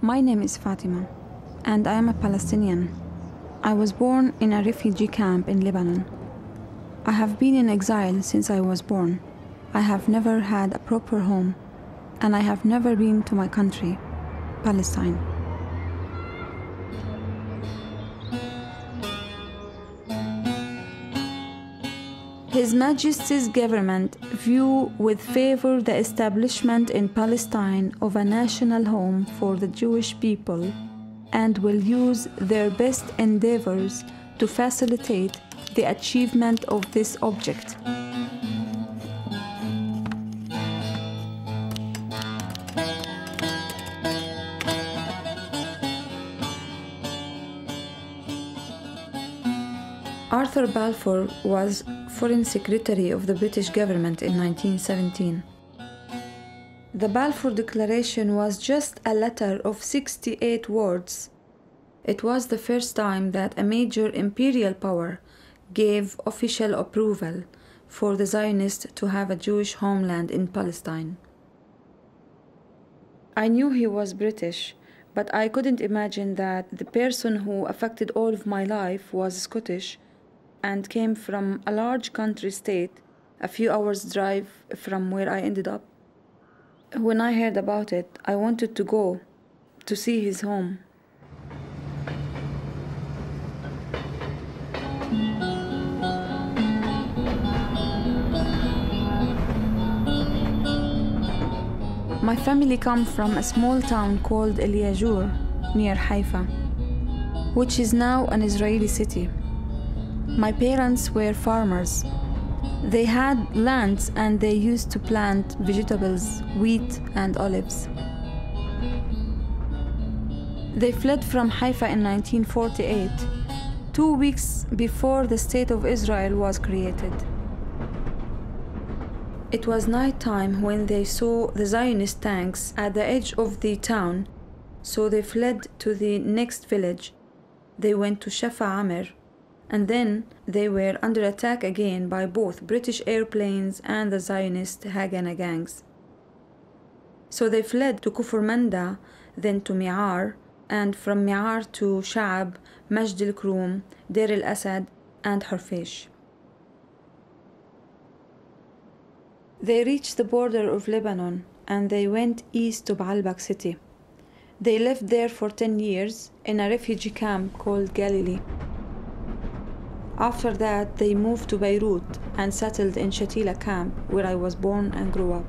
My name is Fatima, and I am a Palestinian. I was born in a refugee camp in Lebanon. I have been in exile since I was born. I have never had a proper home, and I have never been to my country, Palestine. His Majesty's government view with favor the establishment in Palestine of a national home for the Jewish people and will use their best endeavors to facilitate the achievement of this object. Arthur Balfour was Foreign Secretary of the British government in 1917. The Balfour Declaration was just a letter of 68 words. It was the first time that a major imperial power gave official approval for the Zionists to have a Jewish homeland in Palestine. I knew he was British, but I couldn't imagine that the person who affected all of my life was Scottish and came from a large country state a few hours' drive from where I ended up. When I heard about it, I wanted to go to see his home. My family comes from a small town called Eliajur near Haifa, which is now an Israeli city. My parents were farmers. They had lands and they used to plant vegetables, wheat and olives. They fled from Haifa in 1948, 2 weeks before the State of Israel was created. It was nighttime when they saw the Zionist tanks at the edge of the town, so they fled to the next village. They went to Shafa Amr, and then they were under attack again by both British airplanes and the Zionist Haganah gangs. So they fled to Kufr Manda, then to Mi'ar, and from Mi'ar to Sha'ab, Majd al-Krum, Deir al-Asad, and Harfish. They reached the border of Lebanon, and they went east to Baalbek city. They lived there for 10 years in a refugee camp called Galilee. After that, they moved to Beirut and settled in Shatila camp, where I was born and grew up.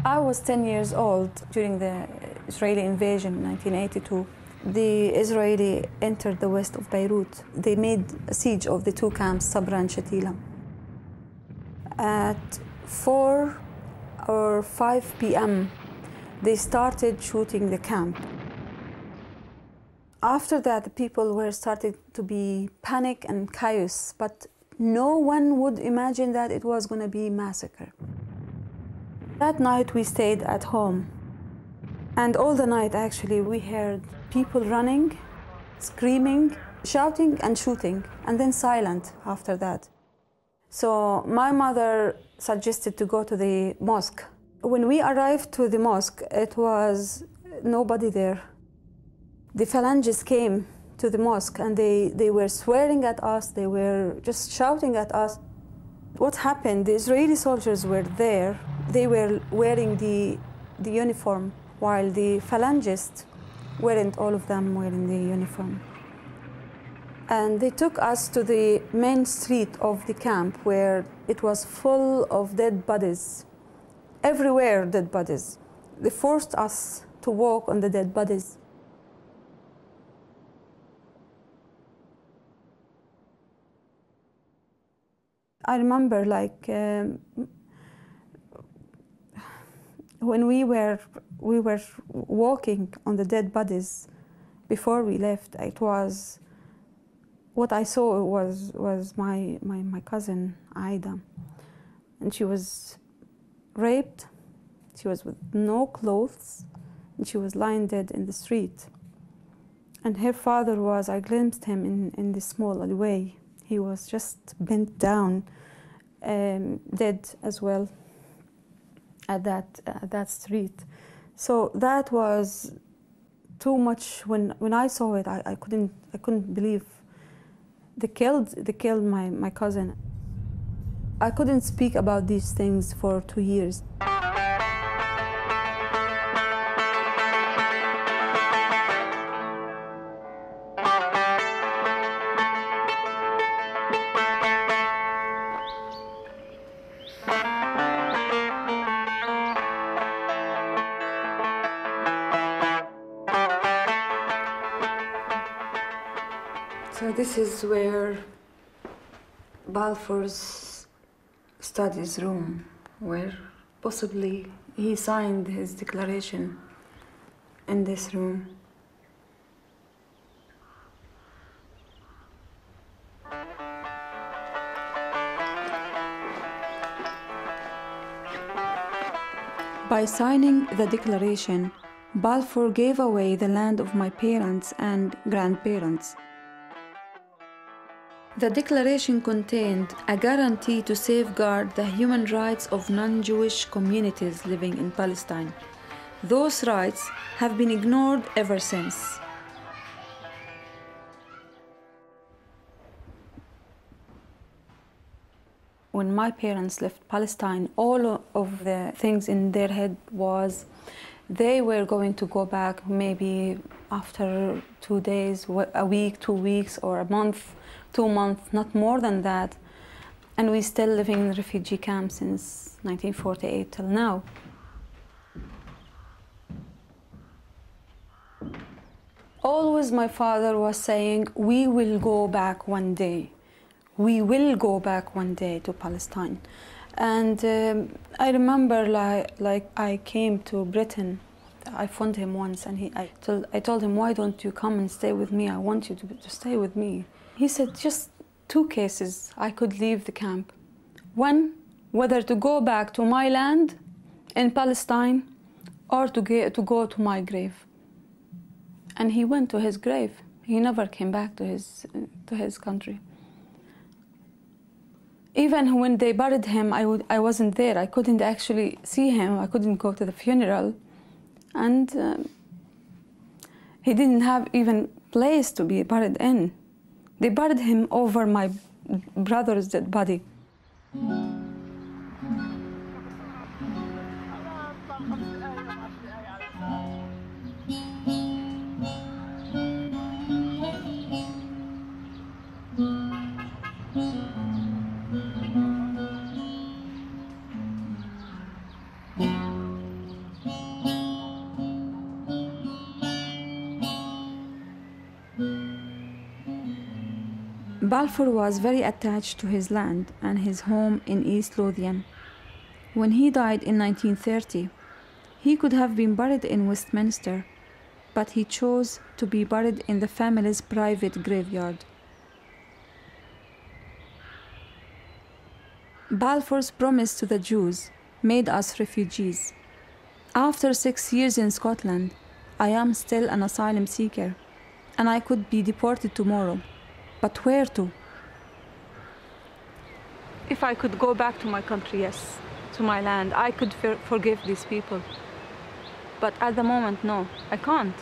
I was 10 years old during the Israeli invasion in 1982. The Israeli entered the west of Beirut. They made a siege of the two camps, Sabra and Shatila. At 4 or 5 p.m., they started shooting the camp. After that, the people were starting to be panic and chaos, but no one would imagine that it was going to be massacre. That night we stayed at home, and all the night actually we heard people running, screaming, shouting and shooting, and then silent after that. So my mother suggested to go to the mosque. When we arrived to the mosque, it was nobody there. The phalangists came to the mosque and they were swearing at us, they were just shouting at us. What happened? The Israeli soldiers were there. They were wearing the uniform, while the phalangists weren't all of them wearing the uniform. And they took us to the main street of the camp, where it was full of dead bodies. Everywhere dead bodies. They forced us to walk on the dead bodies. I remember When we were walking on the dead bodies before we left, it was what I saw was my cousin Aida, and she was raped. She was with no clothes, and she was lying dead in the street. And her father was, I glimpsed him in this small alleyway. He was just bent down, dead as well at that street. So that was too much. When I saw it, I couldn't believe they killed my cousin. I couldn't speak about these things for 2 years. So this is where Balfour's studies room, where possibly he signed his declaration in this room. By signing the declaration, Balfour gave away the land of my parents and grandparents. The declaration contained a guarantee to safeguard the human rights of non-Jewish communities living in Palestine. Those rights have been ignored ever since. When my parents left Palestine, all of the things in their head was they were going to go back maybe after 2 days, a week, 2 weeks, or a month, 2 months, not more than that. And we're still living in refugee camps since 1948 till now. Always my father was saying, we will go back one day. We will go back one day to Palestine. And I remember like I came to Britain. I phoned him once and I told him, why don't you come and stay with me? I want you to stay with me. He said, just 2 cases I could leave the camp. One, whether to go back to my land in Palestine or to go to my grave. And he went to his grave. He never came back to his country. Even when they buried him, I wasn't there. I couldn't actually see him. I couldn't go to the funeral. And he didn't have even place to be buried in. They buried him over my brother's dead body. Balfour was very attached to his land and his home in East Lothian. When he died in 1930, he could have been buried in Westminster, but he chose to be buried in the family's private graveyard. Balfour's promise to the Jews made us refugees. After 6 years in Scotland, I am still an asylum seeker, and I could be deported tomorrow. But where to? If I could go back to my country, yes, to my land, I could forgive these people. But at the moment, no, I can't.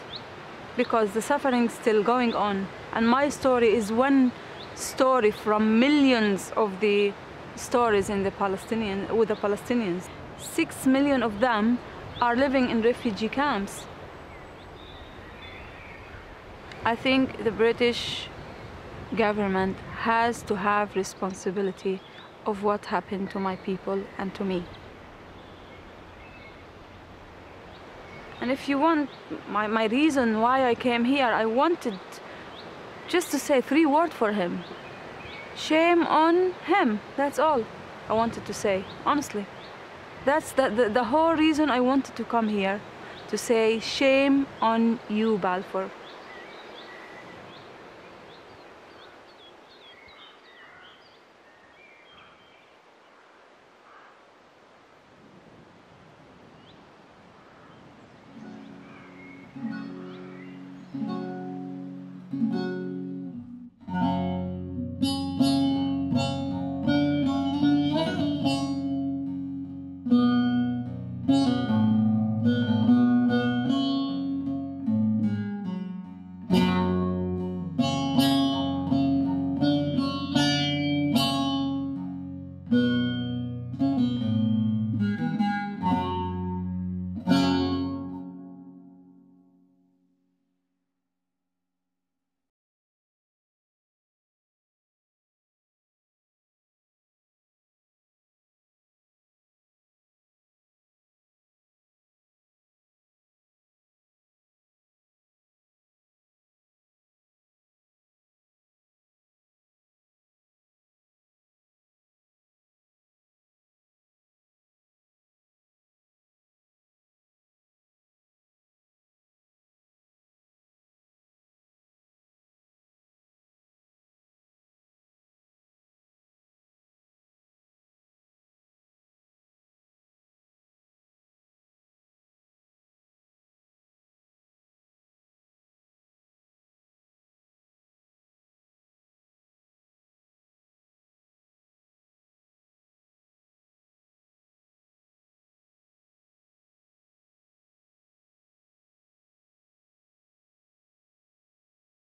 Because the suffering is still going on. And my story is one story from millions of the stories with the Palestinians. 6 million of them are living in refugee camps. I think the British government has to have responsibility of what happened to my people and to me. And if you want my reason why I came here, I wanted just to say 3 words for him. Shame on him, that's all I wanted to say, honestly. That's the whole reason I wanted to come here, to say shame on you, Balfour.